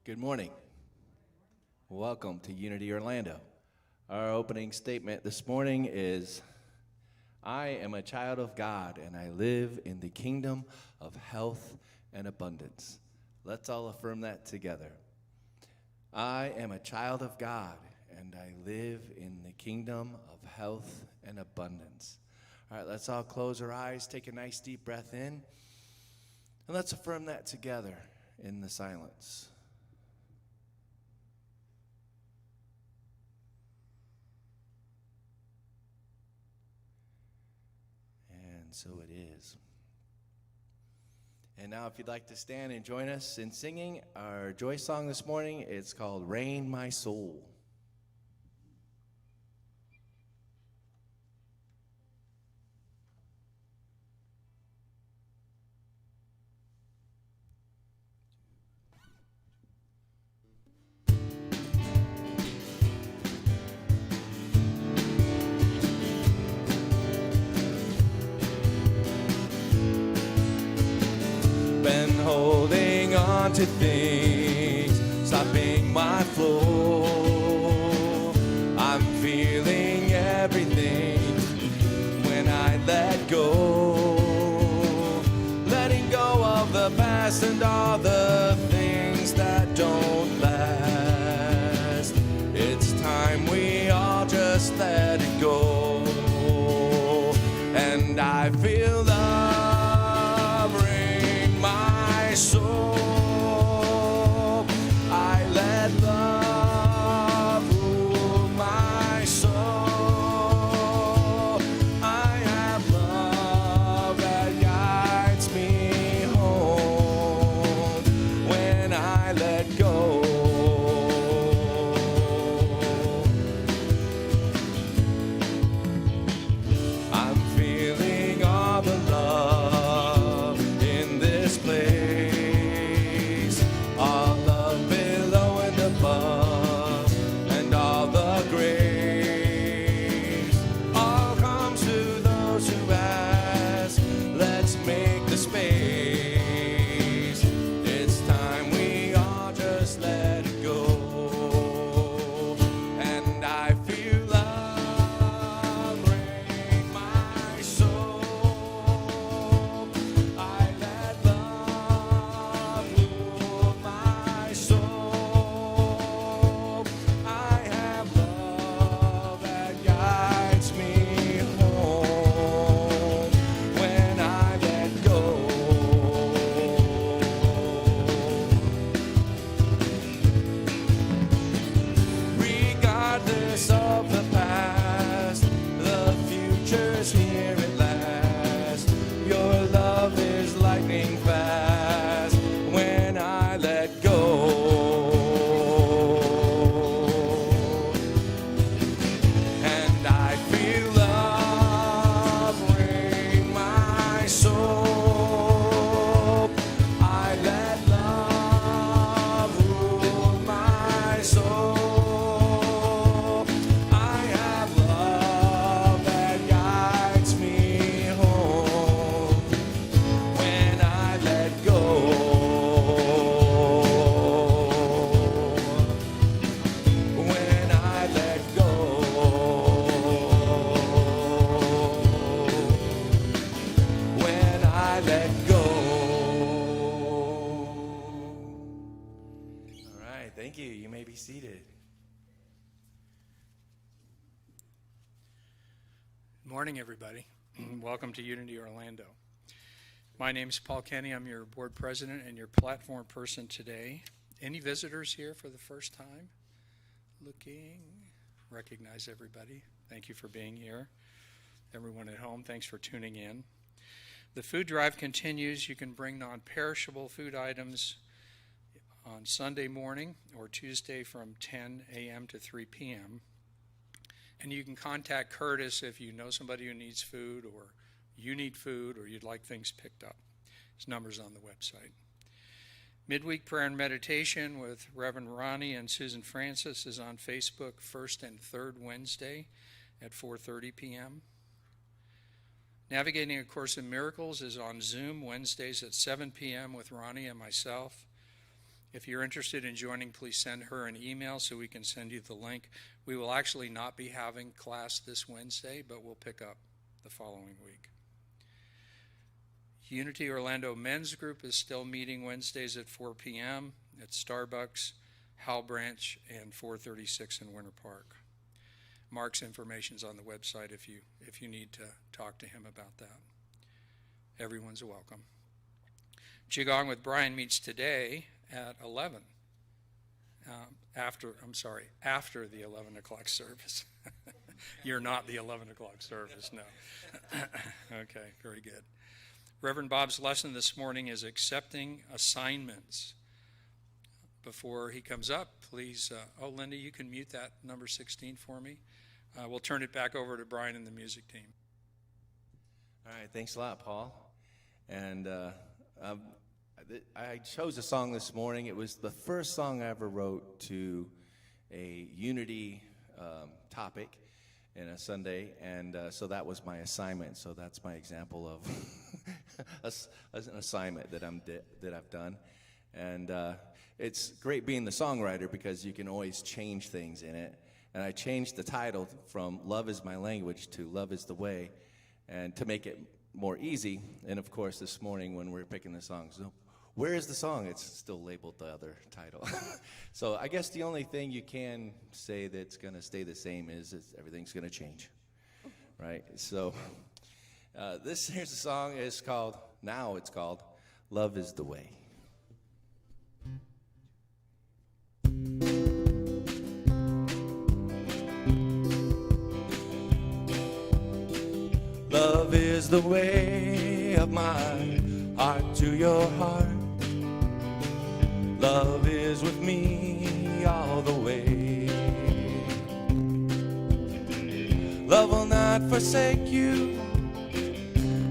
Good morning. Welcome to Unity Orlando. Our opening statement this morning is, I am a child of God and I live in the kingdom of health and abundance. Let's all affirm that together. I am a child of God and I live in the kingdom of health and abundance. All right, let's all close our eyes, take a nice deep breath in, and let's affirm that together in the silence. And so it is. And now if you'd like to stand and join us in singing our joy song this morning, it's called Rain My Soul. Been holding on to things, stopping my flow. I'm feeling everything when I let go. Letting go of the past and all the things that don't last. It's time we all just let it go. And I feel love ring my soul. I let love rule my soul. I have love that guides me home when I let go. I'm feeling all the love in this place, all love below and above, and all the grace. All comes to those who ask. Let's make the space. It's time we all just let it go. And I feel love ring my soul. I let love rule my soul. I have love that guides me home when I let go. Regardless of the past, the future's here at last. Your love is lightning fast when I let go. And I feel love ring my soul. I let love rule my soul. I have love that guides me home when I let go. When I let go. When I let go. All right, thank you. You may be seated. Morning, everybody. Welcome to Unity Orlando. My name is Paul Kenny. I'm your board president and your platform person today. Any visitors here for the first time? Looking, recognize everybody. Thank you for being here. Everyone at home, thanks for tuning in. The food drive continues. You can bring non-perishable food items on Sunday morning or Tuesday from 10 a.m. to 3 p.m. And you can contact Curtis if you know somebody who needs food or you need food or you'd like things picked up. His number's on the website. Midweek prayer and meditation with Reverend Ronnie and Susan Francis is on Facebook first and third Wednesday at 4:30 p.m. Navigating A Course in Miracles is on Zoom Wednesdays at 7 p.m. with Ronnie and myself. If you're interested in joining, please send her an email so we can send you the link. We will actually not be having class this Wednesday, but we'll pick up the following week. Unity Orlando Men's Group is still meeting Wednesdays at 4 p.m. at Starbucks, Howell Branch, and 436 in Winter Park. Mark's information's on the website if you need to talk to him about that. Everyone's welcome. Qigong with Brian meets today at 11. After the 11 o'clock service. You're not the 11 o'clock service, no. Okay, very good. Reverend Bob's lesson this morning is accepting assignments. Before he comes up, please, Linda, you can mute that number 16 for me. We'll turn it back over to Brian and the music team. All right, thanks a lot, Paul. And I chose a song this morning. It was the first song I ever wrote to a unity topic in a Sunday, and so that was my assignment. So that's my example of an assignment that I've done. And it's great being the songwriter because you can always change things in it. And I changed the title from Love is My Language to Love is the Way, and to make it more easy. And of course, this morning when we're picking the songs, where is the song? It's still labeled the other title. So I guess the only thing you can say that's going to stay the same is everything's going to change, right? So here's the song. It's called Love is the Way. Love is the way of my heart to your heart. Love is with me all the way. Love will not forsake you.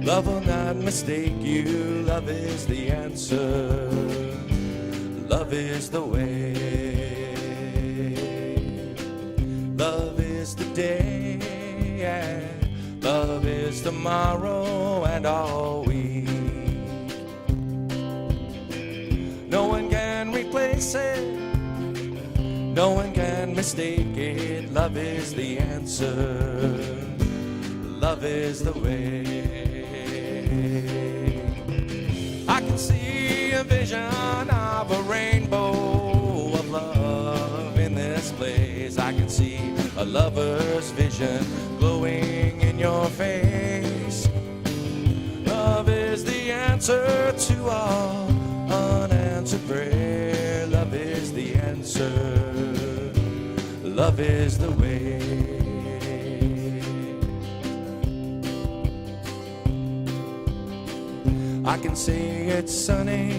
Love will not mistake you. Love is the answer. Love is the way. Love is the day, and love is tomorrow and all week. No one can replace it. No one can mistake it. Love is the answer. Love is the way. I can see a vision of a rainbow of love in this place. I can see a lover's vision glowing in your face. Love is the answer to all unanswered prayer. Love is the answer. Love is the way. I can say it's sunny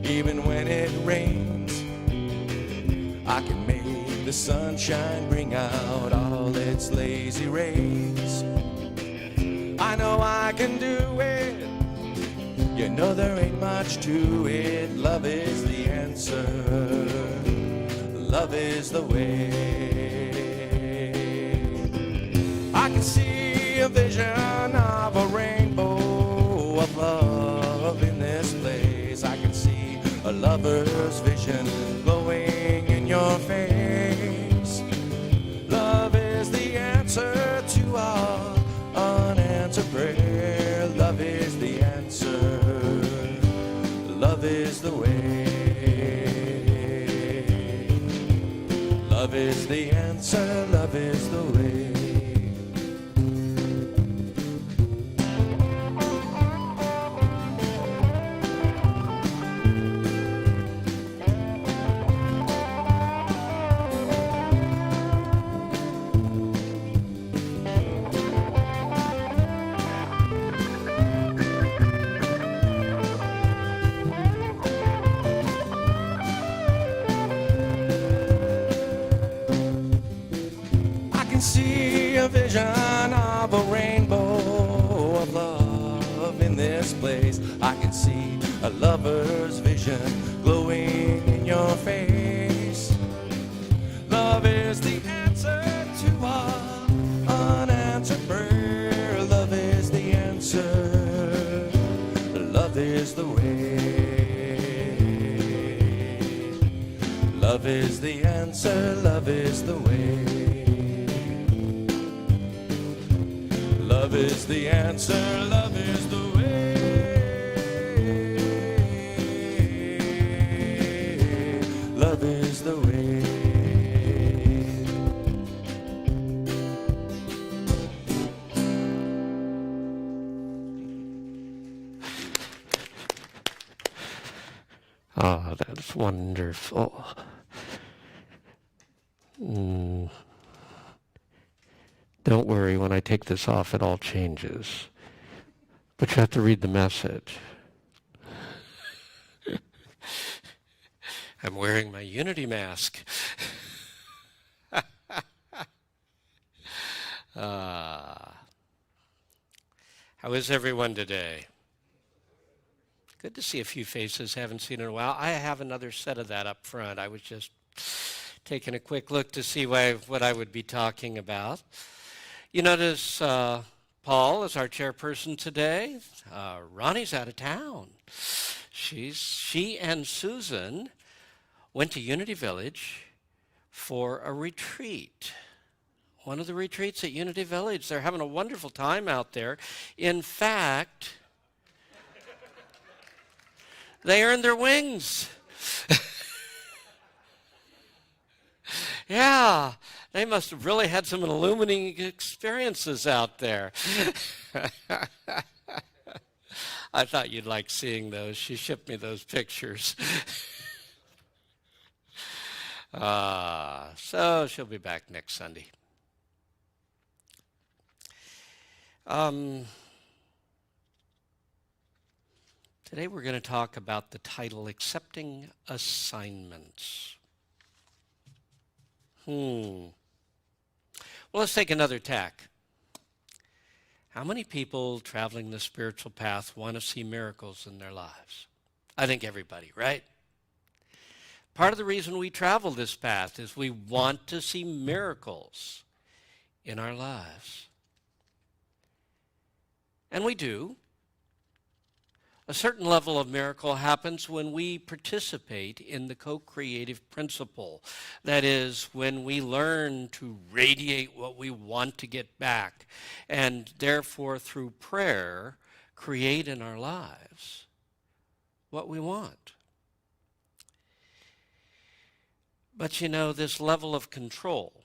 even when it rains. I can make the sunshine bring out all its lazy rays. I know I can do it. You know there ain't much to it. Love is the answer. Love is the way. I can see a vision of a rainbow of love in this place. I can see a lover's vision glowing in your face. Love is the answer to all unanswered prayer. Love is the answer. Love is the way. Love is the answer. Love is the way. See a vision of a rainbow of love in this place. I can see a lover's vision glowing in your face. Love is the answer to all unanswered prayer. Love is the answer. Love is the way. Love is the answer, love is the way. Love is the answer, love is the way. Love is the way. Oh, that's wonderful. Don't worry, when I take this off, it all changes. But you have to read the message. I'm wearing my Unity mask. How is everyone today? Good to see a few faces. Haven't seen in a while. I have another set of that up front. I was just taking a quick look to see what I would be talking about. You notice Paul is our chairperson today. Ronnie's out of town. She and Susan went to Unity Village for a retreat. One of the retreats at Unity Village. They're having a wonderful time out there. In fact, they earned their wings. Yeah, they must have really had some illuminating experiences out there. I thought you'd like seeing those. She shipped me those pictures. So she'll be back next Sunday. Today we're going to talk about the title, Accepting Assignments. Well, let's take another tack. How many people traveling the spiritual path want to see miracles in their lives? I think everybody, right? Part of the reason we travel this path is we want to see miracles in our lives. And we do. A certain level of miracle happens when we participate in the co-creative principle. That is, when we learn to radiate what we want to get back, and therefore through prayer, create in our lives what we want. But you know, this level of control,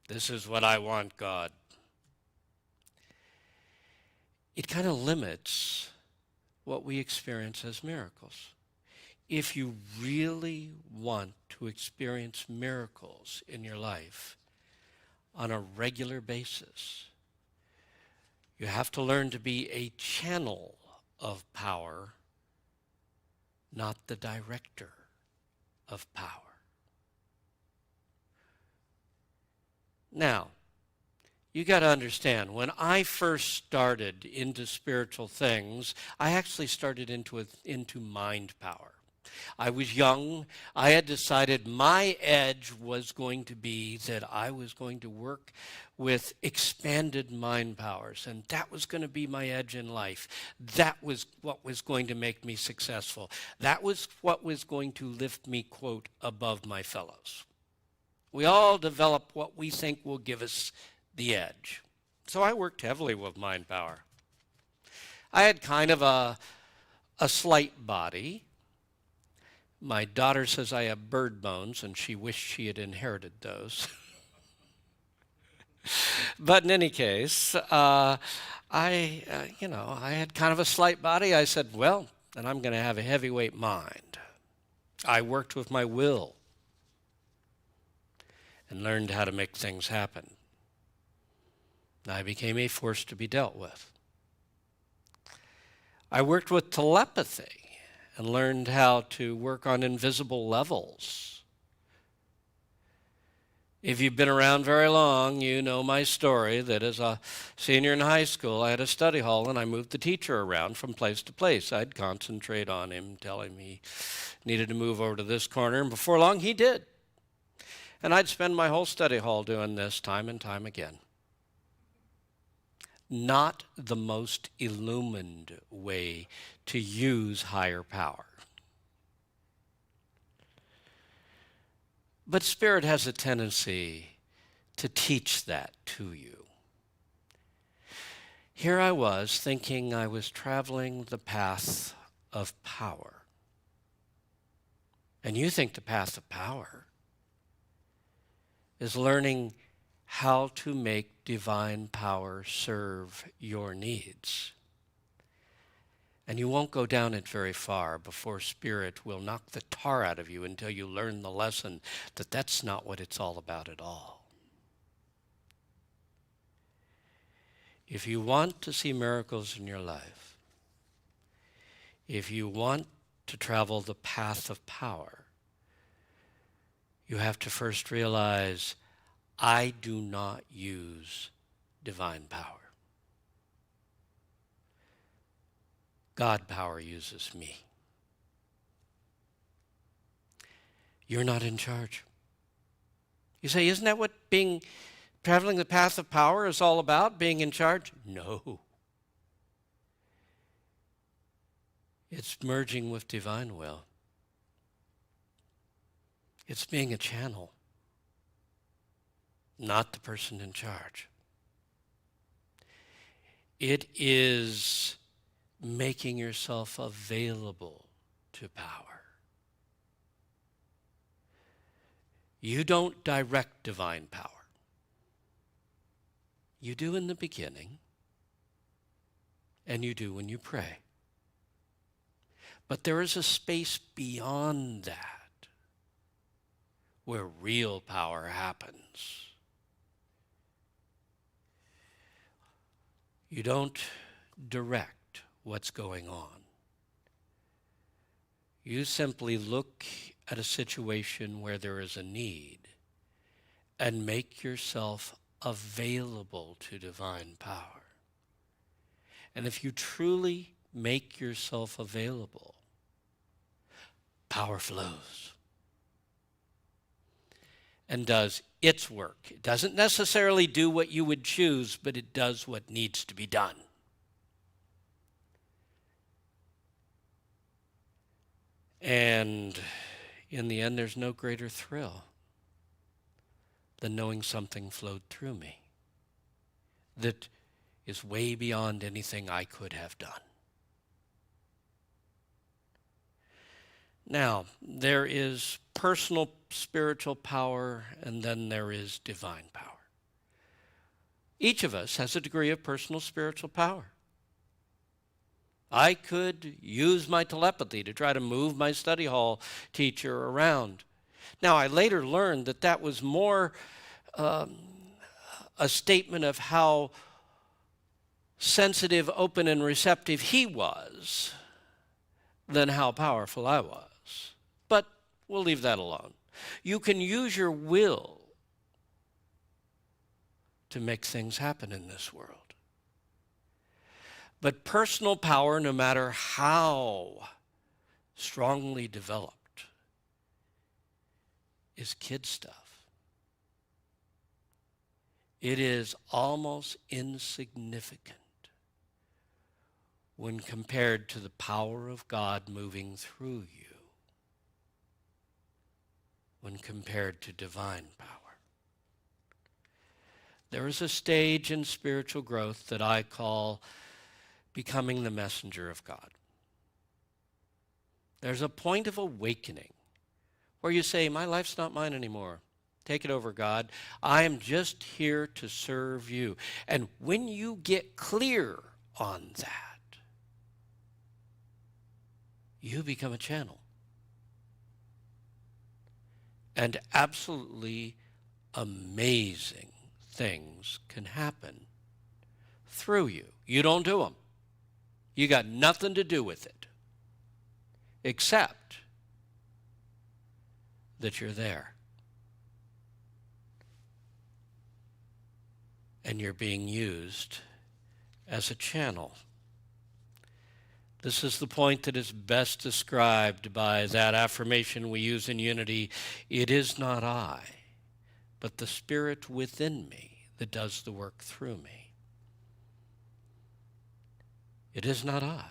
this is what I want, God, it kind of limits what we experience as miracles. If you really want to experience miracles in your life on a regular basis, you have to learn to be a channel of power, not the director of power. Now, you got to understand, when I first started into spiritual things, I actually started into mind power. I was young. I had decided my edge was going to be that I was going to work with expanded mind powers, and that was going to be my edge in life. That was what was going to make me successful. That was what was going to lift me, quote, above my fellows. We all develop what we think will give us the edge. So I worked heavily with mind power. I had kind of a slight body. My daughter says I have bird bones, and she wished she had inherited those. But in any case, I had kind of a slight body. I said, well, then I'm going to have a heavyweight mind. I worked with my will and learned how to make things happen. I became a force to be dealt with. I worked with telepathy and learned how to work on invisible levels. If you've been around very long, you know my story that as a senior in high school, I had a study hall and I moved the teacher around from place to place. I'd concentrate on him, tell him he needed to move over to this corner, and before long he did. And I'd spend my whole study hall doing this time and time again. Not the most illumined way to use higher power. But Spirit has a tendency to teach that to you. Here I was thinking I was traveling the path of power. And you think the path of power is learning how to make divine power serve your needs. And you won't go down it very far before Spirit will knock the tar out of you until you learn the lesson that that's not what it's all about at all. If you want to see miracles in your life, if you want to travel the path of power, you have to first realize, I do not use divine power. God power uses me. You're not in charge. You say, isn't that what traveling the path of power is all about, being in charge? No. It's merging with divine will. It's being a channel, not the person in charge. It is making yourself available to power. You don't direct divine power. You do in the beginning, and you do when you pray. But there is a space beyond that where real power happens. You don't direct what's going on. You simply look at a situation where there is a need and make yourself available to divine power. And if you truly make yourself available, power flows and does its work. It doesn't necessarily do what you would choose, but it does what needs to be done. And in the end, there's no greater thrill than knowing something flowed through me that is way beyond anything I could have done. Now, there is personal spiritual power, and then there is divine power. Each of us has a degree of personal spiritual power. I could use my telepathy to try to move my study hall teacher around. Now, I later learned that that was more a statement of how sensitive, open, and receptive he was than how powerful I was. But we'll leave that alone. You can use your will to make things happen in this world. But personal power, no matter how strongly developed, is kid stuff. It is almost insignificant when compared to the power of God moving through you, when compared to divine power. There is a stage in spiritual growth that I call becoming the messenger of God. There's a point of awakening where you say, my life's not mine anymore. Take it over, God. I am just here to serve you. And when you get clear on that, you become a channel. And absolutely amazing things can happen through you. You don't do them. You got nothing to do with it, except that you're there. And you're being used as a channel. This is the point that is best described by that affirmation we use in unity. It is not I, but the Spirit within me that does the work through me. It is not I.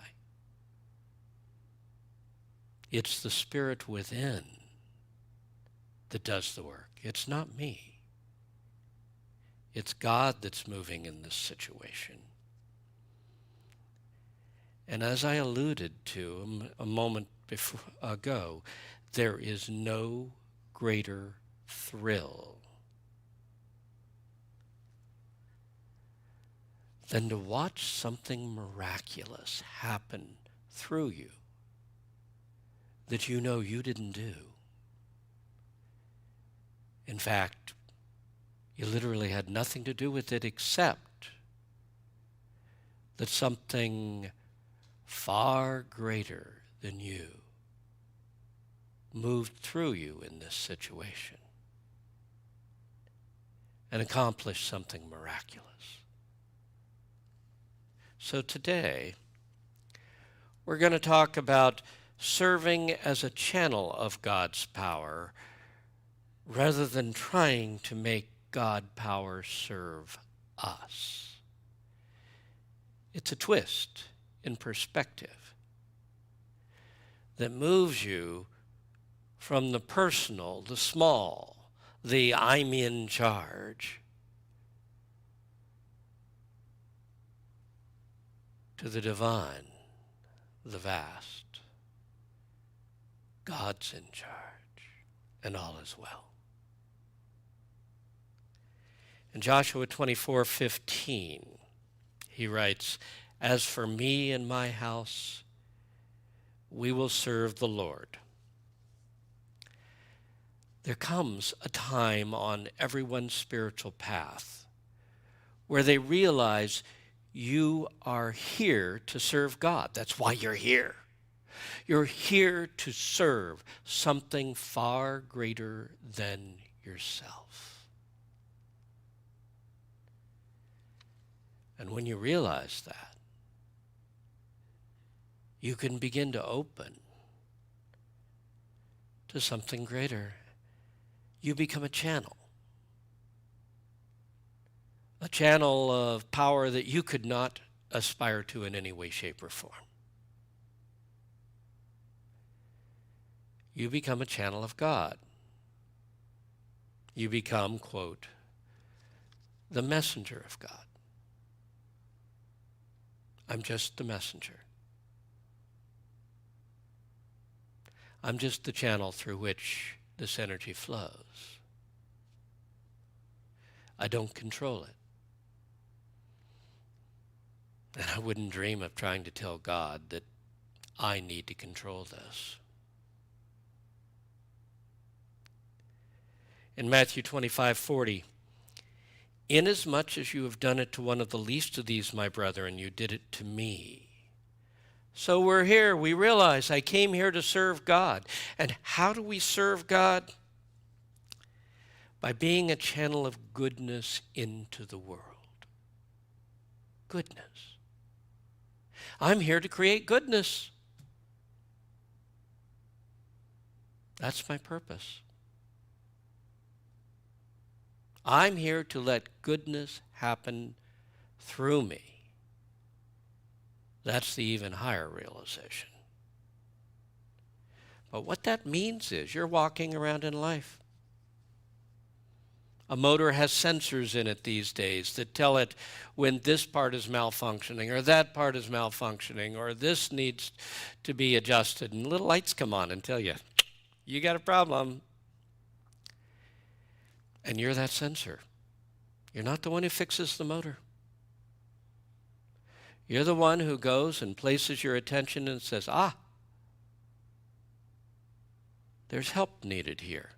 It's the Spirit within that does the work. It's not me. It's God that's moving in this situation. And as I alluded to a moment ago, there is no greater thrill than to watch something miraculous happen through you that you know you didn't do. In fact, you literally had nothing to do with it except that something far greater than you moved through you in this situation and accomplished something miraculous. So today, we're going to talk about serving as a channel of God's power rather than trying to make God power serve us. It's a twist in perspective that moves you from the personal, the small, the I'm in charge, to the divine, the vast. God's in charge, and all is well. In Joshua 24:15, he writes, "As for me and my house, we will serve the Lord." There comes a time on everyone's spiritual path where they realize you are here to serve God. That's why you're here. You're here to serve something far greater than yourself. And when you realize that, you can begin to open to something greater. You become a channel of power that you could not aspire to in any way, shape, or form. You become a channel of God. You become, quote, the messenger of God. I'm just the messenger. I'm just the channel through which this energy flows. I don't control it. And I wouldn't dream of trying to tell God that I need to control this. In Matthew 25:40, "Inasmuch as you have done it to one of the least of these, my brethren, you did it to me." So we're here. We realize I came here to serve God. And how do we serve God? By being a channel of goodness into the world. Goodness. I'm here to create goodness. That's my purpose. I'm here to let goodness happen through me. That's the even higher realization. But what that means is you're walking around in life. A motor has sensors in it these days that tell it when this part is malfunctioning or that part is malfunctioning or this needs to be adjusted. And little lights come on and tell you, you got a problem. And you're that sensor. You're not the one who fixes the motor. You're the one who goes and places your attention and says, there's help needed here.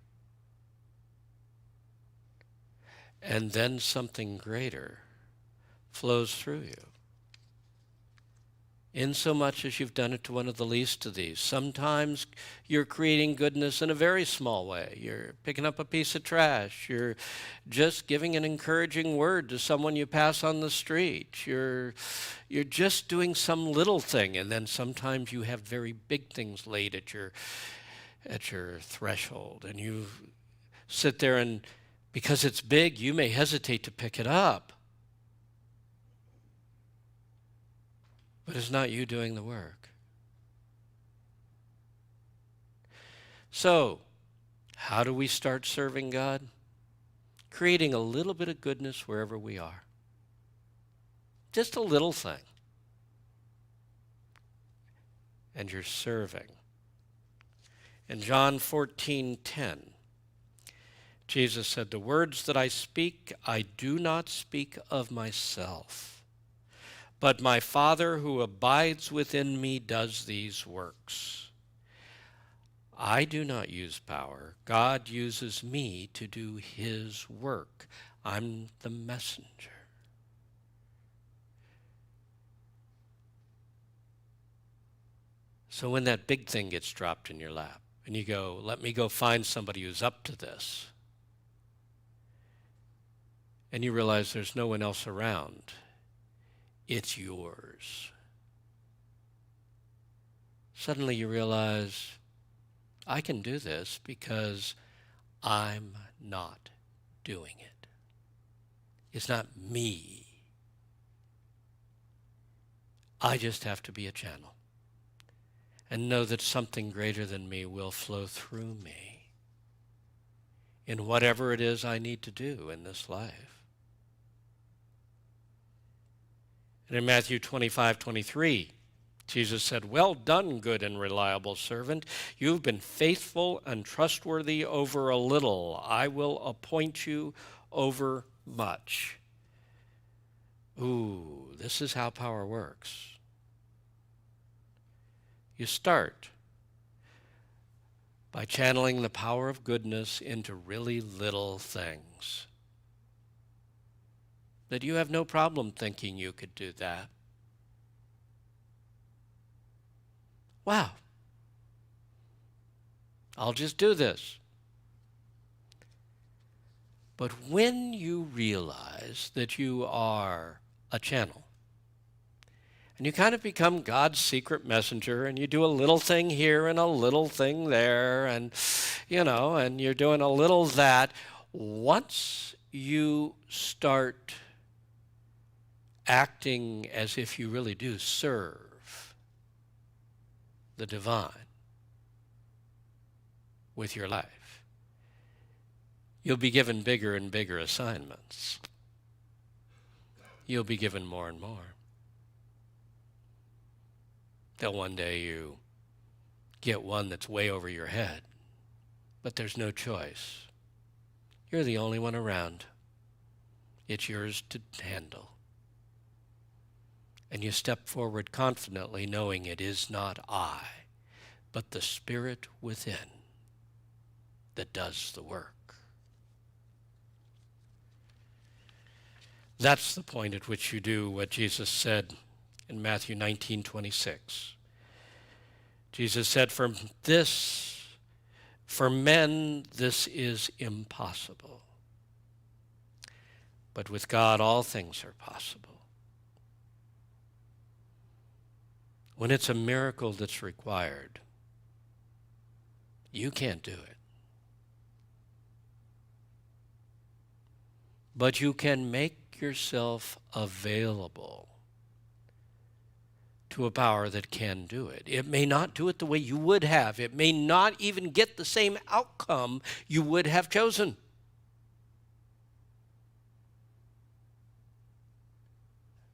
And then something greater flows through you. Insomuch as you've done it to one of the least of these. Sometimes you're creating goodness in a very small way. You're picking up a piece of trash. You're just giving an encouraging word to someone you pass on the street. You're just doing some little thing, and then sometimes you have very big things laid at your threshold, and you sit there, and because it's big, you may hesitate to pick it up. But it's not you doing the work. So, How do we start serving God? Creating a little bit of goodness wherever we are. Just a little thing. And you're serving. In John 14:10, Jesus said, "The words that I speak, I do not speak of myself, but my Father who abides within me does these works. I do not use power. God uses me to do his work. I'm the messenger." So when that big thing gets dropped in your lap, and you go, let me go find somebody who's up to this, and you realize there's no one else around, it's yours. Suddenly you realize, I can do this because I'm not doing it. It's not me. I just have to be a channel and know that something greater than me will flow through me in whatever it is I need to do in this life. And in Matthew 25:23, Jesus said, "Well done, good and reliable servant. You've been faithful and trustworthy over a little. I will appoint you over much." Ooh, this is how power works. You start by channeling the power of goodness into really little things that you have no problem thinking you could do that. Wow, I'll just do this. But when you realize that you are a channel, and you kind of become God's secret messenger, and you do a little thing here and a little thing there, and and you're doing a little that, once you start acting as if you really do serve the divine with your life, you'll be given bigger and bigger assignments. You'll be given more and more. Till one day you get one that's way over your head, but there's no choice. You're the only one around. It's yours to handle. And you step forward confidently, knowing it is not I, but the Spirit within that does the work. That's the point at which you do what Jesus said in Matthew 19:26. Jesus said, for men, this is impossible. But with God, all things are possible. When it's a miracle that's required, you can't do it. But you can make yourself available to a power that can do it. It may not do it the way you would have. It may not even get the same outcome you would have chosen.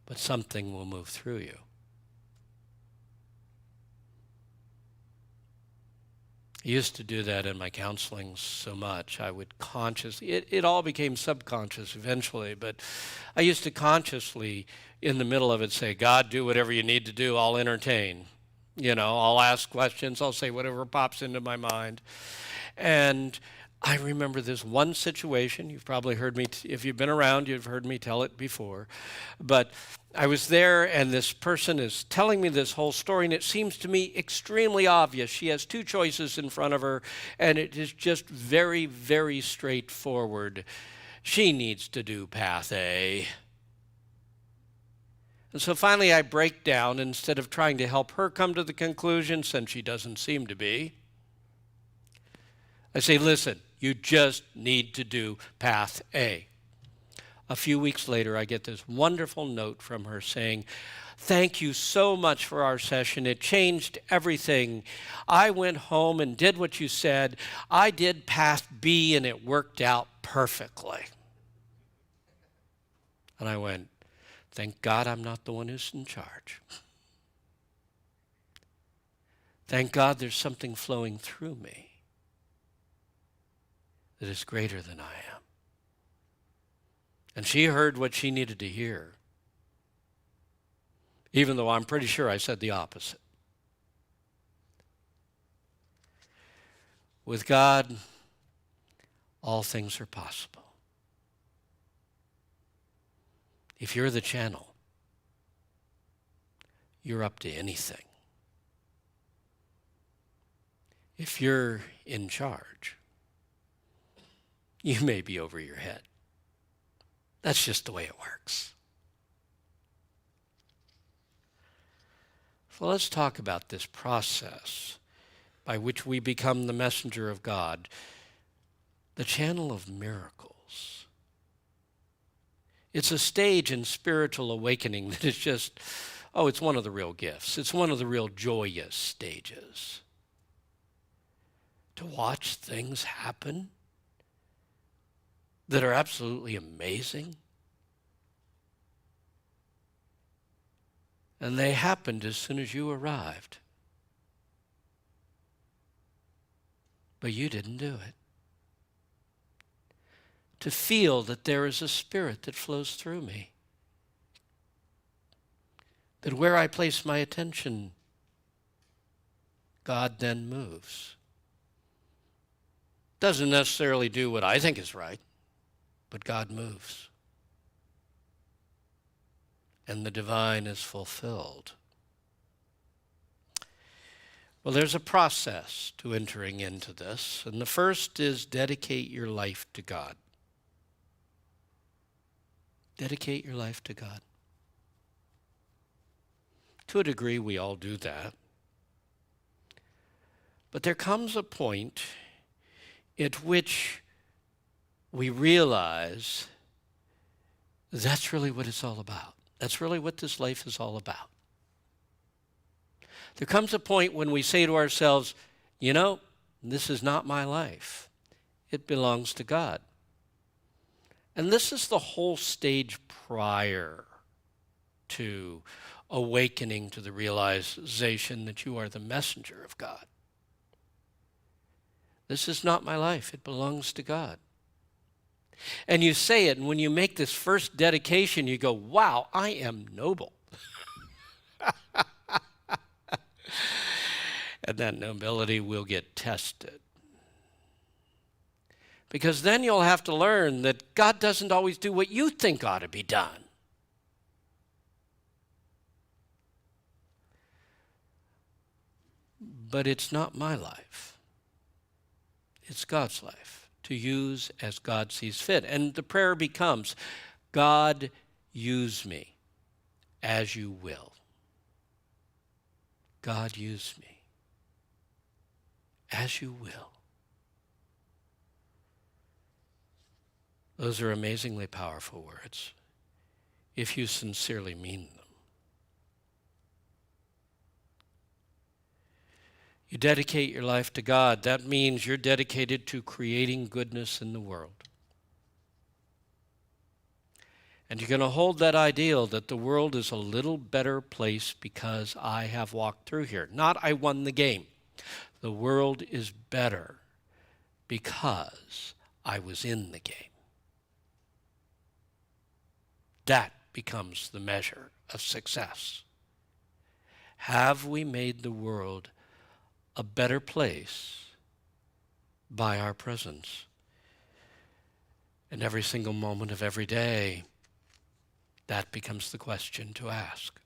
But something will move through you. I used to do that in my counseling so much. I would consciously, it all became subconscious eventually, but I used to consciously, in the middle of it, say, God, do whatever you need to do. I'll entertain. I'll ask questions. I'll say whatever pops into my mind. And I remember this one situation. You've probably heard me, if you've been around, you've heard me tell it before. But I was there, and this person is telling me this whole story, and it seems to me extremely obvious. She has two choices in front of her, and it is just very, very straightforward. She needs to do path A. And so finally I break down. Instead of trying to help her come to the conclusion, since she doesn't seem to be, I say, listen, you just need to do path A. A few weeks later, I get this wonderful note from her saying, "Thank you so much for our session. It changed everything. I went home and did what you said. I did pass B and it worked out perfectly." And I went, "Thank God I'm not the one who's in charge. Thank God there's something flowing through me that is greater than I am." And she heard what she needed to hear, even though I'm pretty sure I said the opposite. With God, all things are possible. If you're the channel, you're up to anything. If you're in charge, you may be over your head. That's just the way it works. So let's talk about this process by which we become the messenger of God, the channel of miracles. It's a stage in spiritual awakening that is just, it's one of the real gifts. It's one of the real joyous stages. To watch things happen that are absolutely amazing. And they happened as soon as you arrived. But you didn't do it. To feel that there is a spirit that flows through me. That where I place my attention, God then moves. Doesn't necessarily do what I think is right, but God moves. And the divine is fulfilled. Well, there's a process to entering into this, and the first is dedicate your life to God. Dedicate your life to God. To a degree, we all do that. But there comes a point at which we realize that's really what it's all about. That's really what this life is all about. There comes a point when we say to ourselves, this is not my life. It belongs to God. And this is the whole stage prior to awakening to the realization that you are the messenger of God. This is not my life. It belongs to God. And you say it, and when you make this first dedication, you go, wow, I am noble. And that nobility will get tested. Because then you'll have to learn that God doesn't always do what you think ought to be done. But it's not my life. It's God's life to use as God sees fit. And the prayer becomes, God, use me as you will. God, use me as you will. Those are amazingly powerful words if you sincerely mean them. You dedicate your life to God. That means you're dedicated to creating goodness in the world. And you're going to hold that ideal that the world is a little better place because I have walked through here. Not I won the game. The world is better because I was in the game. That becomes the measure of success. Have we made the world a better place by our presence? And every single moment of every day, that becomes the question to ask.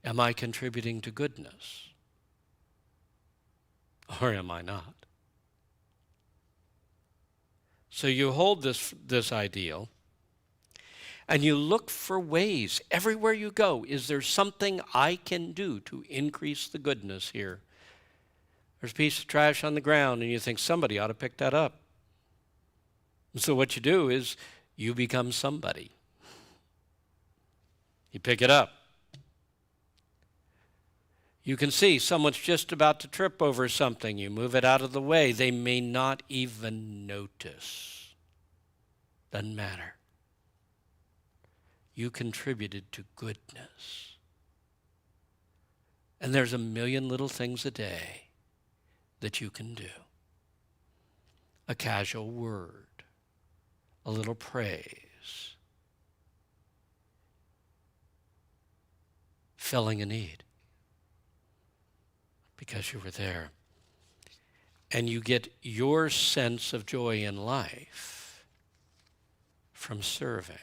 Am I contributing to goodness? Or am I not? So you hold this ideal, and you look for ways. Everywhere you go, is there something I can do to increase the goodness here? There's a piece of trash on the ground, and you think somebody ought to pick that up. And so what you do is you become somebody. You pick it up. You can see someone's just about to trip over something. You move it out of the way. They may not even notice. Doesn't matter. You contributed to goodness. And there's a million little things a day that you can do. A casual word, a little praise, filling a need because you were there. And you get your sense of joy in life from serving.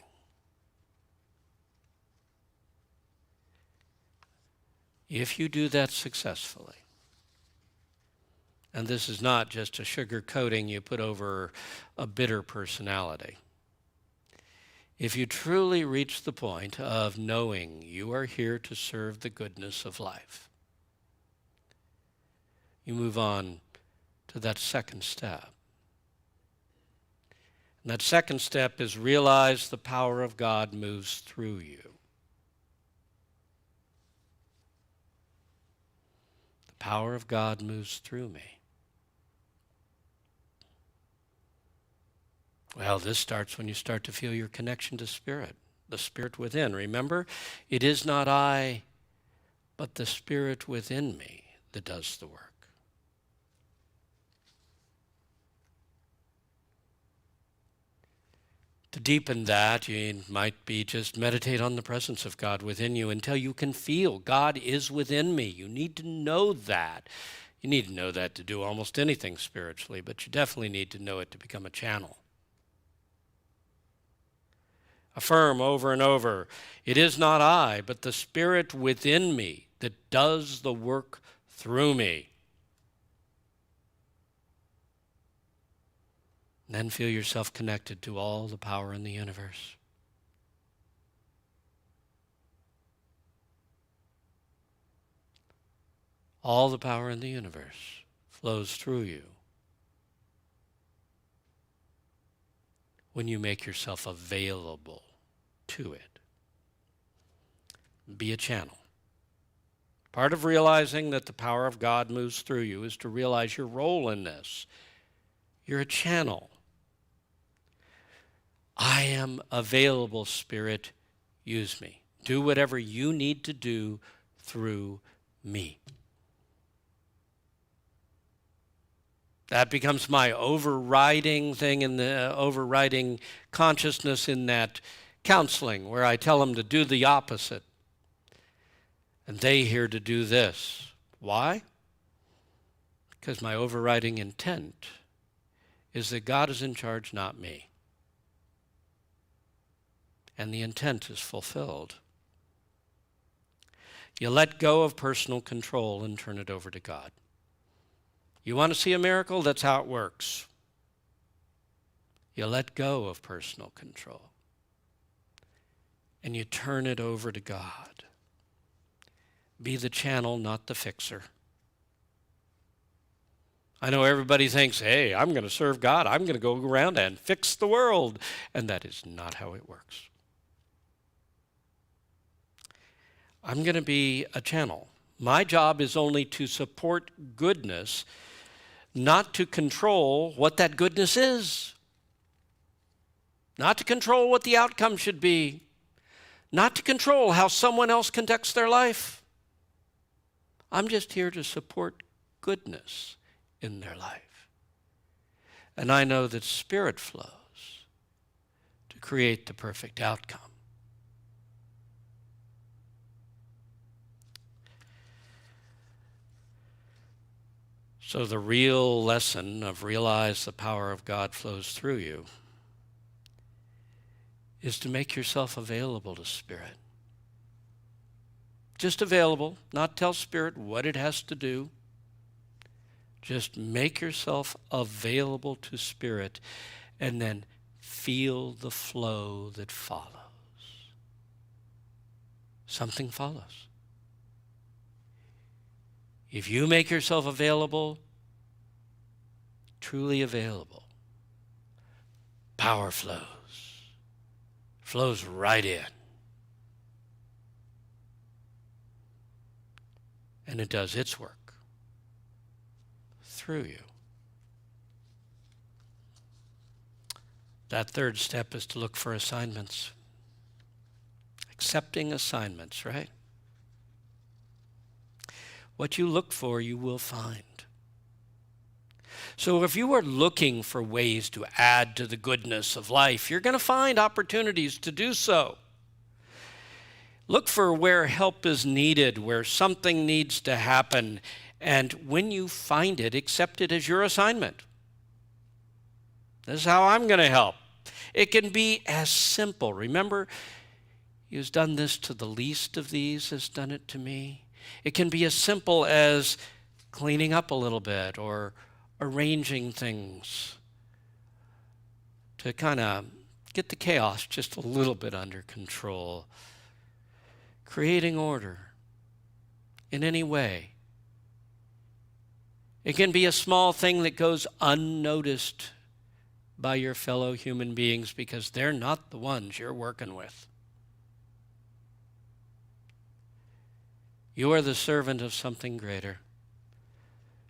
If you do that successfully, and this is not just a sugar coating you put over a bitter personality. If you truly reach the point of knowing you are here to serve the goodness of life, you move on to that second step. And that second step is realize the power of God moves through you. The power of God moves through me. Well, this starts when you start to feel your connection to Spirit, the Spirit within. Remember, it is not I, but the Spirit within me that does the work. To deepen that, you might be just meditate on the presence of God within you until you can feel God is within me. You need to know that. You need to know that to do almost anything spiritually, but you definitely need to know it to become a channel. Affirm over and over, it is not I, but the Spirit within me that does the work through me. And then feel yourself connected to all the power in the universe. All the power in the universe flows through you when you make yourself available to it. Be a channel. Part of realizing that the power of God moves through you is to realize your role in this. You're a channel. I am available, Spirit. Use me. Do whatever you need to do through me. That becomes my overriding thing in the overriding consciousness in that counseling where I tell them to do the opposite. And they hear to do this. Why? Because my overriding intent is that God is in charge, not me. And the intent is fulfilled. You let go of personal control and turn it over to God. You want to see a miracle? That's how it works. You let go of personal control. And you turn it over to God. Be the channel, not the fixer. I know everybody thinks, hey, I'm going to serve God. I'm going to go around and fix the world. And that is not how it works. I'm going to be a channel. My job is only to support goodness, not to control what that goodness is. Not to control what the outcome should be. Not to control how someone else conducts their life. I'm just here to support goodness in their life. And I know that Spirit flows to create the perfect outcome. So the real lesson of realize the power of God flows through you is to make yourself available to Spirit. Just available, not tell Spirit what it has to do. Just make yourself available to Spirit and then feel the flow that follows. Something follows. If you make yourself available, truly available, power flows. flows right in. And it does its work through you. That third step is to look for assignments. Accepting assignments, right? What you look for, you will find. So if you are looking for ways to add to the goodness of life, you're going to find opportunities to do so. Look for where help is needed, where something needs to happen, and when you find it, accept it as your assignment. This is how I'm going to help. It can be as simple. Remember, he who's done this to the least of these has done it to me. It can be as simple as cleaning up a little bit or arranging things to kind of get the chaos just a little bit under control. Creating order in any way. It can be a small thing that goes unnoticed by your fellow human beings because they're not the ones you're working with. You are the servant of something greater.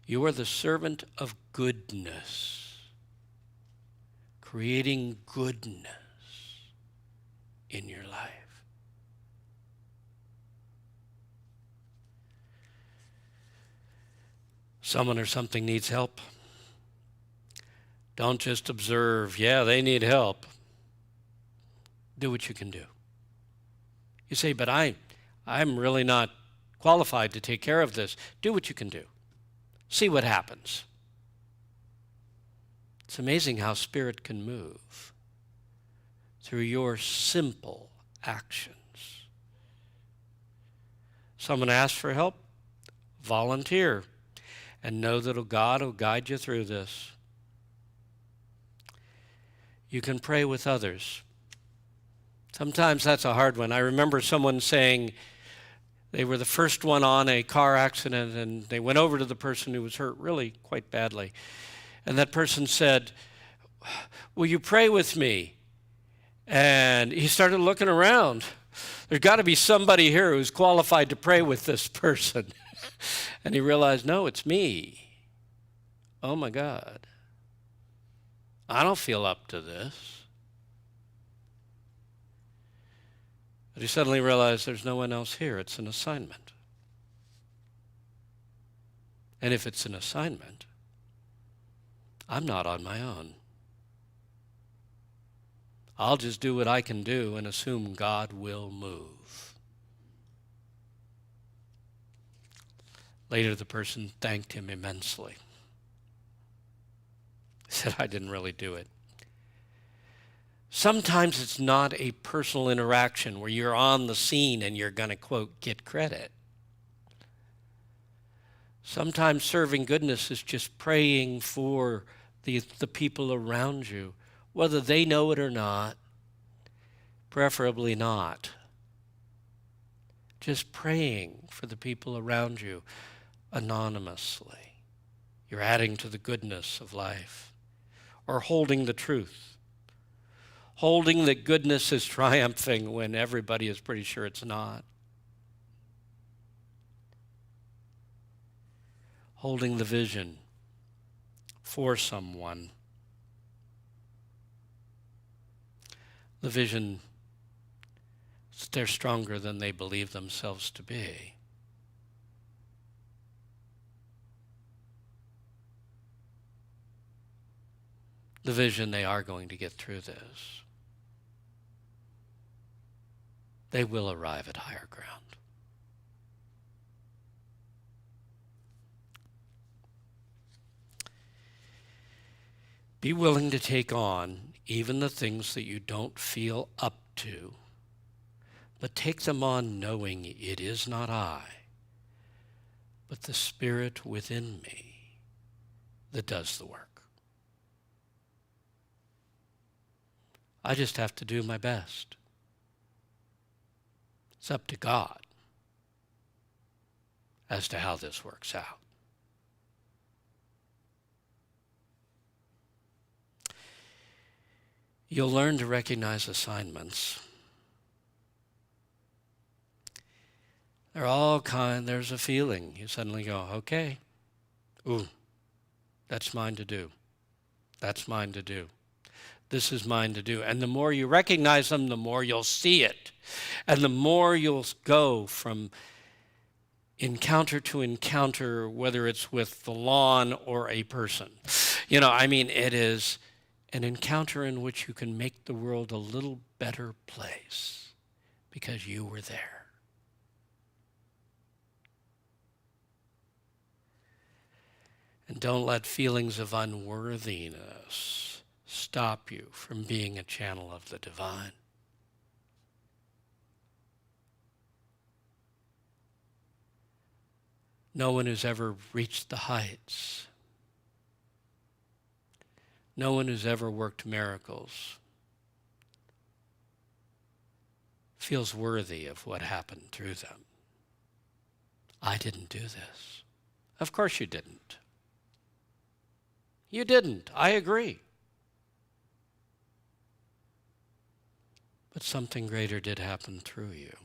You are the servant of goodness, creating goodness in your life. Someone or something needs help. Don't just observe, yeah, they need help. Do what you can do. You say, but I'm really not qualified to take care of this. Do what you can do. See what happens. It's amazing how Spirit can move through your simple actions. Someone asks for help, volunteer, and know that God will guide you through this. You can pray with others. Sometimes that's a hard one. I remember someone saying they were the first one on a car accident, and they went over to the person who was hurt really quite badly. And that person said, "Will you pray with me?" And he started looking around. There's got to be somebody here who's qualified to pray with this person. And he realized, no, it's me. Oh my God. I don't feel up to this. But he suddenly realized there's no one else here. It's an assignment. And if it's an assignment, I'm not on my own. I'll just do what I can do and assume God will move. Later, the person thanked him immensely. He said, I didn't really do it. Sometimes it's not a personal interaction where you're on the scene and you're going to, quote, get credit. Sometimes serving goodness is just praying for the people around you, whether they know it or not, preferably not. Just praying for the people around you anonymously. You're adding to the goodness of life. Or holding the truth. Holding that goodness is triumphing when everybody is pretty sure it's not. Holding the vision for someone. The vision, they're stronger than they believe themselves to be. The vision, they are going to get through this. They will arrive at higher ground. Be willing to take on even the things that you don't feel up to, but take them on knowing it is not I, but the Spirit within me that does the work. I just have to do my best. It's up to God as to how this works out. You'll learn to recognize assignments They're all kind, there's a feeling. You suddenly go, okay, ooh, that's mine to do. That's mine to do. This is mine to do. And the more you recognize them, the more you'll see it. And the more you'll go from encounter to encounter, whether it's with the lawn or a person. It is an encounter in which you can make the world a little better place because you were there. And don't let feelings of unworthiness stop you from being a channel of the divine. No one who's ever reached the heights, no one who's ever worked miracles feels worthy of what happened through them. I didn't do this. Of course you didn't. You didn't. I agree. But something greater did happen through you.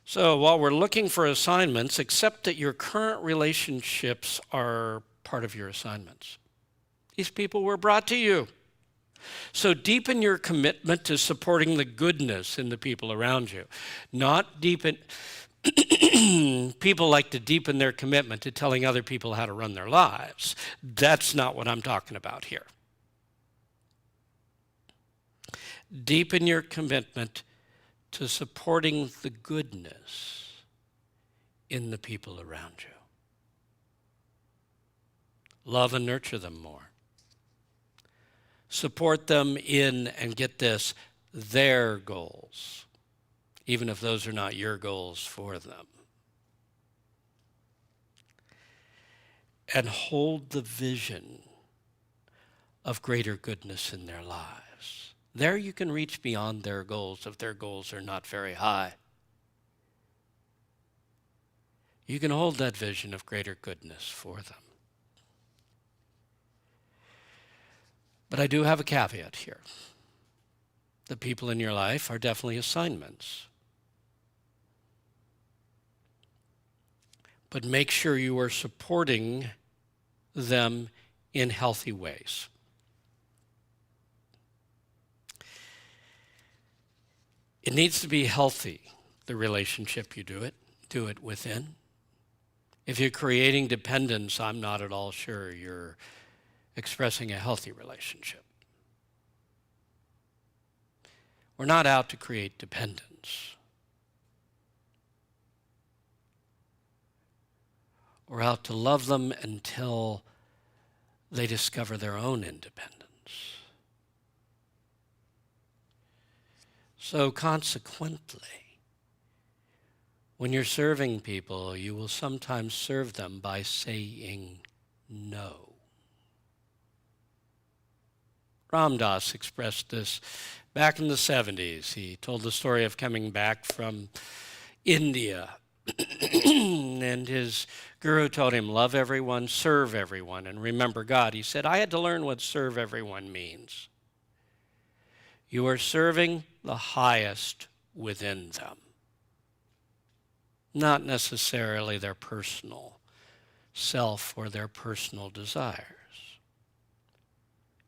So while we're looking for assignments, accept that your current relationships are part of your assignments. These people were brought to you. So deepen your commitment to supporting the goodness in the people around you. Not deepen... People like to deepen their commitment to telling other people how to run their lives. That's not what I'm talking about here. Deepen your commitment to supporting the goodness in the people around you. Love and nurture them more. Support them in, and get this, their goals, even if those are not your goals for them. And hold the vision of greater goodness in their lives. There you can reach beyond their goals if their goals are not very high. You can hold that vision of greater goodness for them. But I do have a caveat here. The people in your life are definitely assignments. But make sure you are supporting them in healthy ways. It needs to be healthy, the relationship you do it within. If you're creating dependence, I'm not at all sure you're expressing a healthy relationship. We're not out to create dependence. We're out to love them until they discover their own independence. So consequently, when you're serving people, you will sometimes serve them by saying no. Ram Dass expressed this back in the 70s. He told the story of coming back from India. And his guru told him, love everyone, serve everyone, and remember God. He said, I had to learn what serve everyone means. You are serving the highest within them, not necessarily their personal self or their personal desires.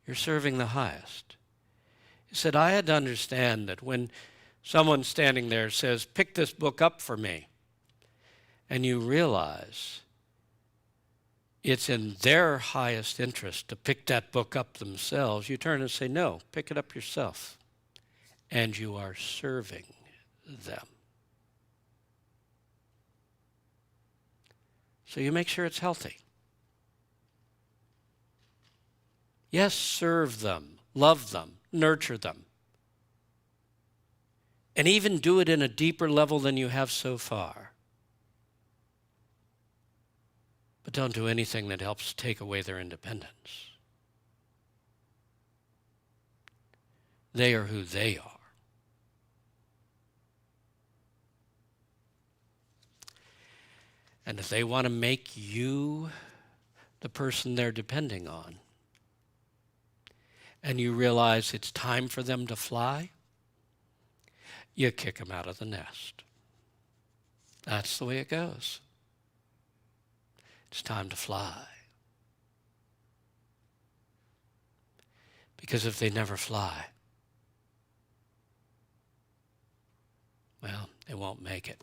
You're serving the highest. He said, I had to understand that when someone standing there says, pick this book up for me, and you realize it's in their highest interest to pick that book up themselves, you turn and say, no, pick it up yourself. And you are serving them. So you make sure it's healthy. Yes, serve them, love them, nurture them. And even do it in a deeper level than you have so far. But don't do anything that helps take away their independence. They are who they are. And if they want to make you the person they're depending on, and you realize it's time for them to fly, you kick them out of the nest. That's the way it goes. It's time to fly. Because if they never fly, well, they won't make it.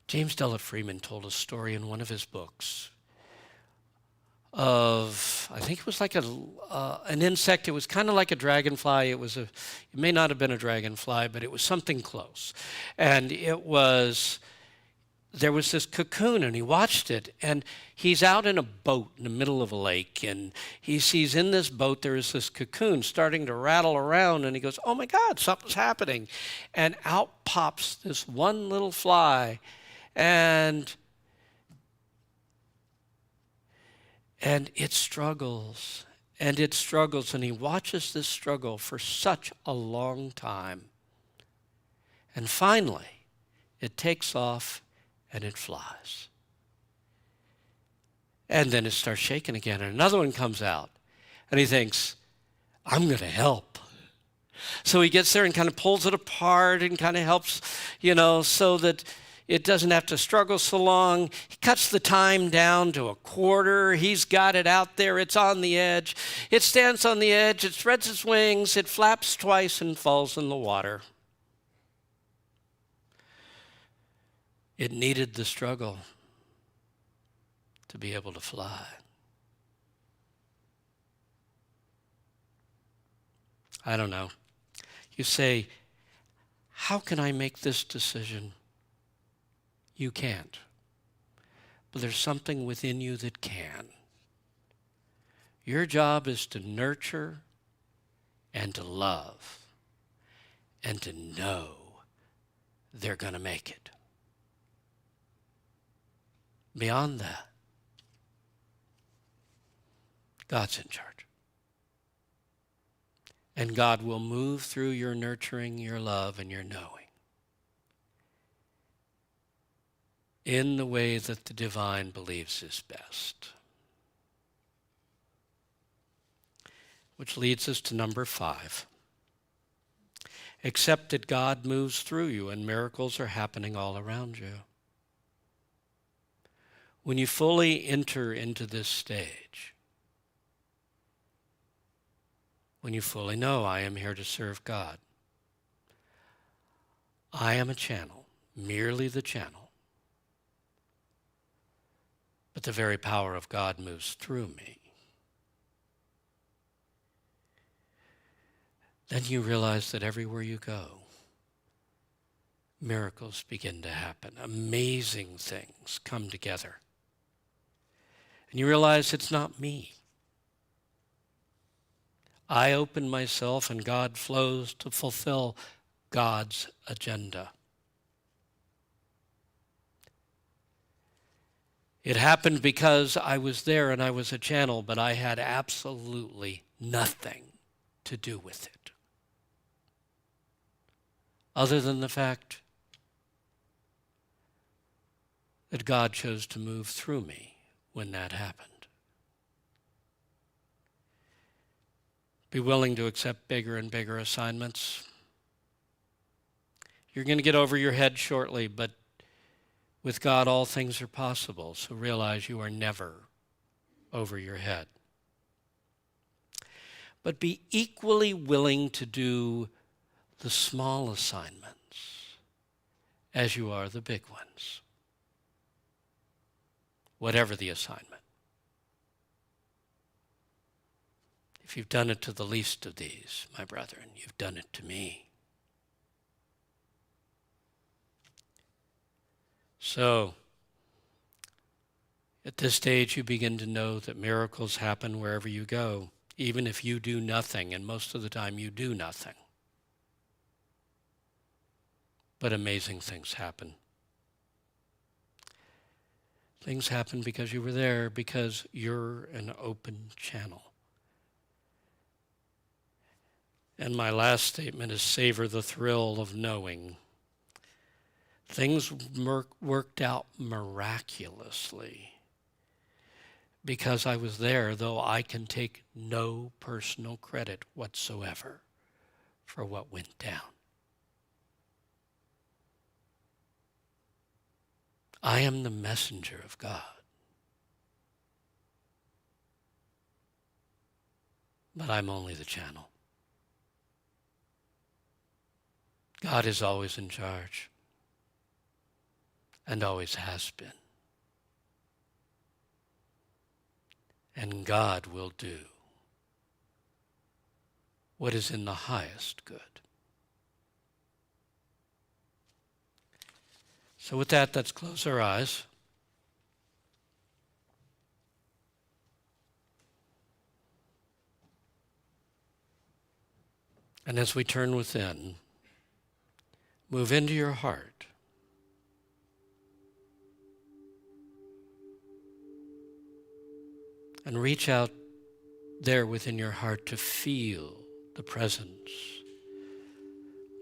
James Della Freeman told a story in one of his books of, I think it was like an insect. It was kind of like a dragonfly. It may not have been a dragonfly, but it was something close. And there was this cocoon, and he watched it, and he's out in a boat in the middle of a lake, and he sees in this boat there is this cocoon starting to rattle around, and he goes, oh my God, something's happening. And out pops this one little fly, and it struggles, and it struggles, and he watches this struggle for such a long time. And finally, it takes off and it flies. And then it starts shaking again, and another one comes out, and he thinks, I'm going to help. So he gets there and kind of pulls it apart and kind of helps, so that it doesn't have to struggle so long. He cuts the time down to a quarter. He's got it out there. It's on the edge. It stands on the edge. It spreads its wings. It flaps twice and falls in the water. It needed the struggle to be able to fly. I don't know. You say, how can I make this decision? You can't. But there's something within you that can. Your job is to nurture and to love and to know they're going to make it. Beyond that, God's in charge. And God will move through your nurturing, your love, and your knowing in the way that the divine believes is best. Which leads us to number 5. Accept that God moves through you and miracles are happening all around you. When you fully enter into this stage, when you fully know I am here to serve God, I am a channel, merely the channel, but the very power of God moves through me. Then you realize that everywhere you go, miracles begin to happen. Amazing things come together. And you realize it's not me. I open myself and God flows to fulfill God's agenda. It happened because I was there and I was a channel, but I had absolutely nothing to do with it. Other than the fact that God chose to move through me when that happened. Be willing to accept bigger and bigger assignments. You're going to get over your head shortly, but with God all things are possible, so realize you are never over your head. But be equally willing to do the small assignments as you are the big ones. Whatever the assignment. If you've done it to the least of these, my brethren, you've done it to me. So, at this stage, you begin to know that miracles happen wherever you go, even if you do nothing, and most of the time you do nothing. But amazing things happen. Things happen because you were there, because you're an open channel. And my last statement is savor the thrill of knowing. Things worked out miraculously because I was there, though I can take no personal credit whatsoever for what went down. I am the messenger of God. But I'm only the channel. God is always in charge and always has been. And God will do what is in the highest good. So with that, let's close our eyes. And as we turn within, move into your heart. And reach out there within your heart to feel the presence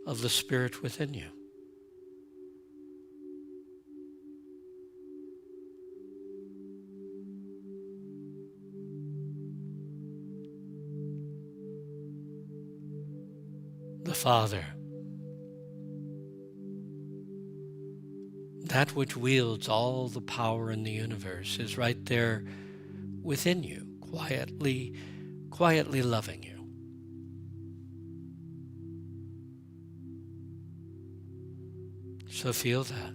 of the Spirit within you. The Father, that which wields all the power in the universe, is right there within you, quietly loving you. So feel that.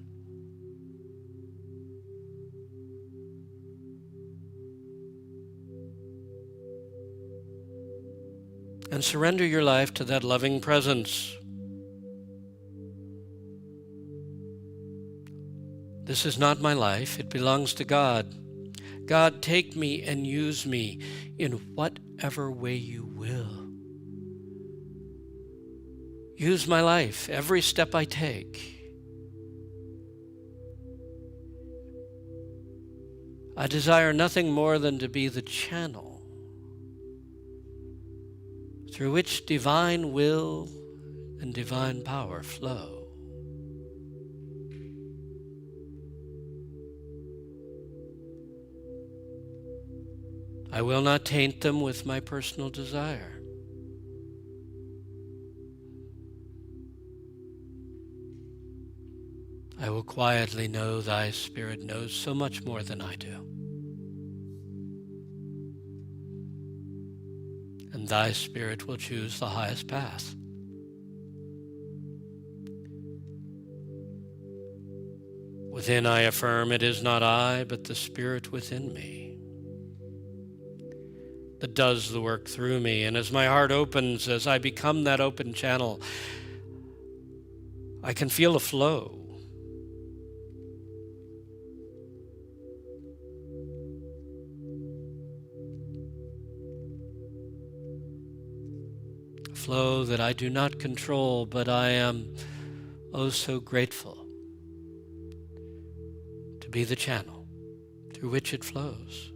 And surrender your life to that loving presence. This is not my life. It belongs to God. God, take me and use me in whatever way you will. Use my life, every step I take. I desire nothing more than to be the channel through which divine will and divine power flow. I will not taint them with my personal desire. I will quietly know thy Spirit knows so much more than I do. And thy Spirit will choose the highest path. Within I affirm it is not I, but the Spirit within me that does the work through me. And as my heart opens, as I become that open channel, I can feel a flow. A flow that I do not control, but I am oh so grateful to be the channel through which it flows.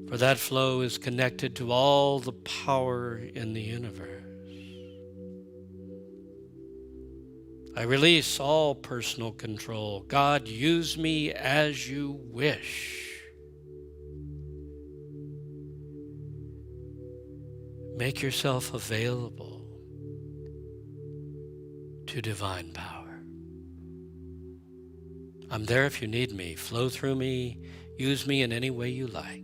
For that flow is connected to all the power in the universe. I release all personal control. God, use me as you wish. Make yourself available to divine power. I'm there if you need me. Flow through me. Use me in any way you like.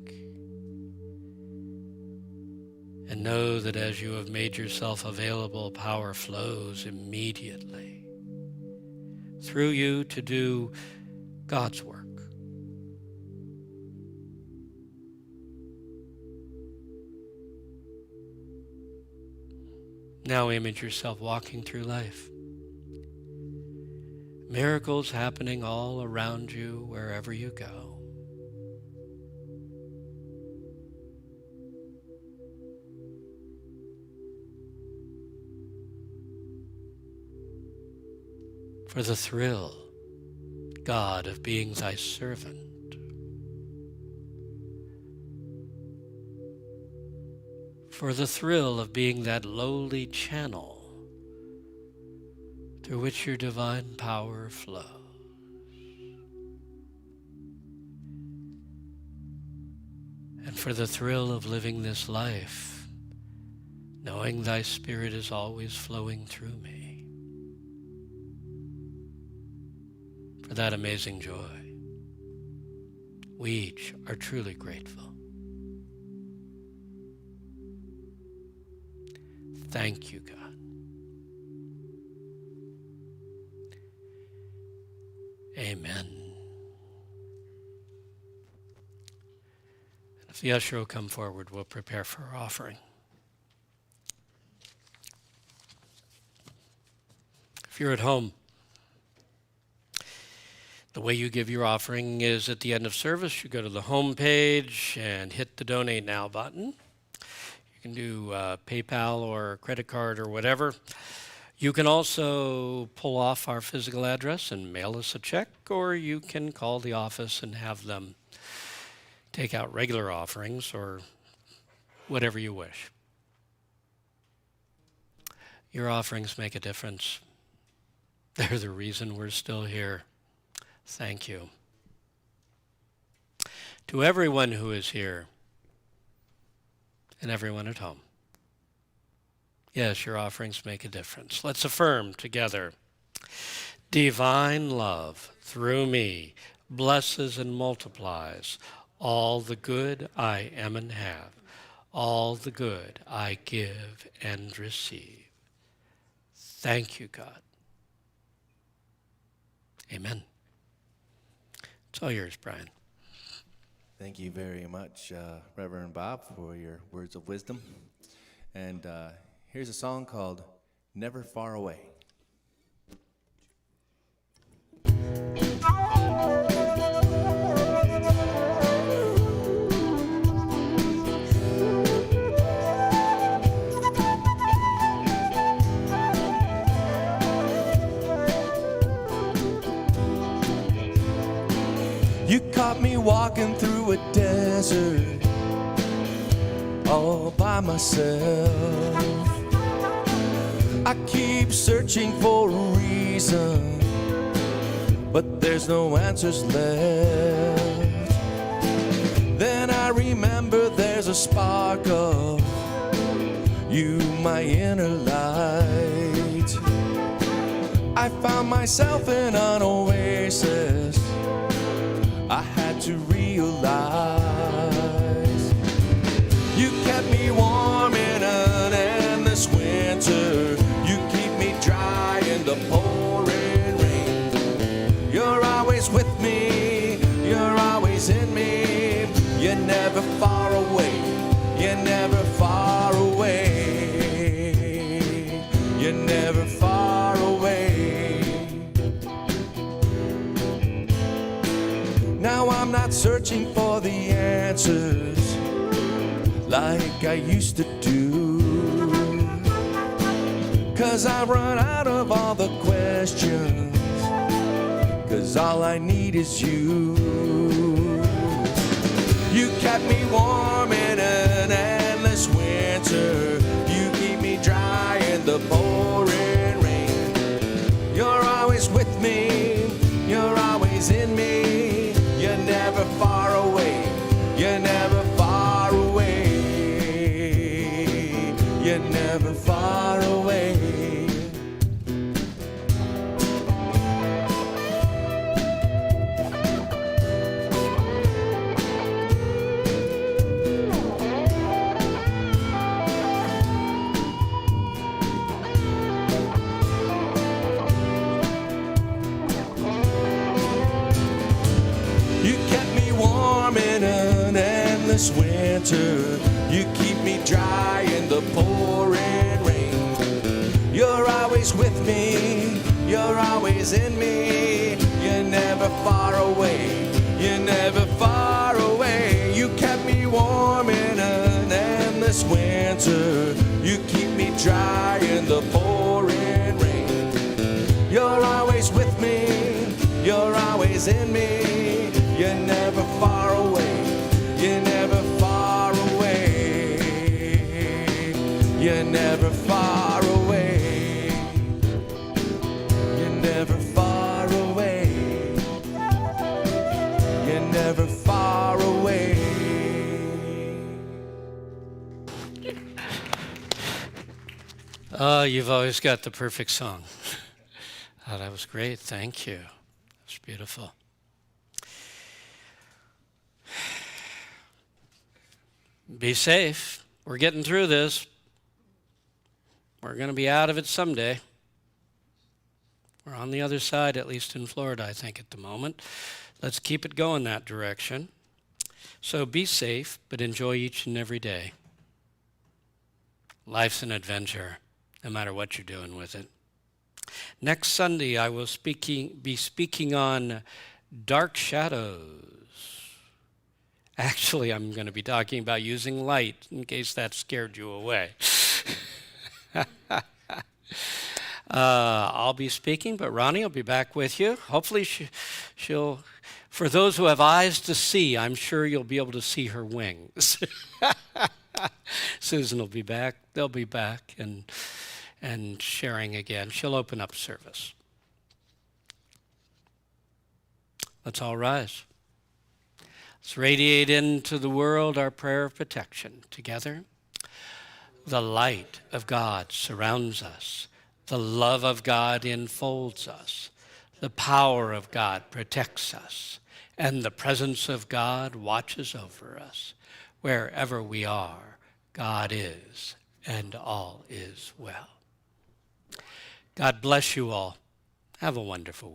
And know that as you have made yourself available, power flows immediately through you to do God's work. Now image yourself walking through life. Miracles happening all around you wherever you go. For the thrill, God, of being thy servant. For the thrill of being that lowly channel through which your divine power flows. and for the thrill of living this life, knowing thy Spirit is always flowing through me. For that amazing joy, we each are truly grateful. Thank you, God. Amen. If the usher will come forward, we'll prepare for our offering. If you're at home, the way you give your offering is at the end of service. You go to the home page and hit the Donate Now button. You can do PayPal or credit card or whatever. You can also pull off our physical address and mail us a check, or you can call the office and have them take out regular offerings or whatever you wish. Your offerings make a difference. They're the reason we're still here. Thank you. To everyone who is here and everyone at home, yes, your offerings make a difference. Let's affirm together. Divine love through me blesses and multiplies all the good I am and have, all the good I give and receive. Thank you, God. Amen. It's all yours, Brian. Thank you very much, Reverend Bob, for your words of wisdom. And here's a song called Never Far Away. You caught me walking through a desert all by myself. I keep searching for a reason, but there's no answers left. Then I remember there's a spark of you, my inner light. I found myself in an oasis I had to realize. You kept me warm in an endless winter. You keep me dry in the pouring rain. You're always with me, you're always in me. You're never far away, you're never far away. You're never far away. Now I'm not searching for the answers like I used to do, 'cause I've run out of all the questions, 'cause all I need is you. You kept me warm in an endless winter. You keep me dry in the pouring rain. You're always with me, you're always in me. You're never far away, you're never far away. You're never far away. You kept me warm in an endless winter. You keep me dry in the pouring rain. You're always with me, you're always in me. You're never far away, you're never far away. You kept me warm in an endless winter. You keep me dry in the pouring rain. You're always with me, you're always in me. You're never far away, you're never far away. You're never far away. You're never far away. You're never far away. Oh, you've always got the perfect song. Oh, that was great. Thank you. That's beautiful. Be safe. We're getting through this. We're going to be out of it someday. We're on the other side, at least in Florida, I think, at the moment. Let's keep it going that direction. So be safe, but enjoy each and every day. Life's an adventure, no matter what you're doing with it. Next Sunday, I will be speaking on dark shadows. Actually, I'm going to be talking about using light, in case that scared you away. I'll be speaking, but Ronnie will be back with you. Hopefully she'll, for those who have eyes to see, I'm sure you'll be able to see her wings. Susan will be back. They'll be back and sharing again. She'll open up service. Let's all rise. Let's radiate into the world our prayer of protection together. The light of God surrounds us. The love of God enfolds us. The power of God protects us. And the presence of God watches over us. Wherever we are, God is, and all is well. God bless you all. Have a wonderful week.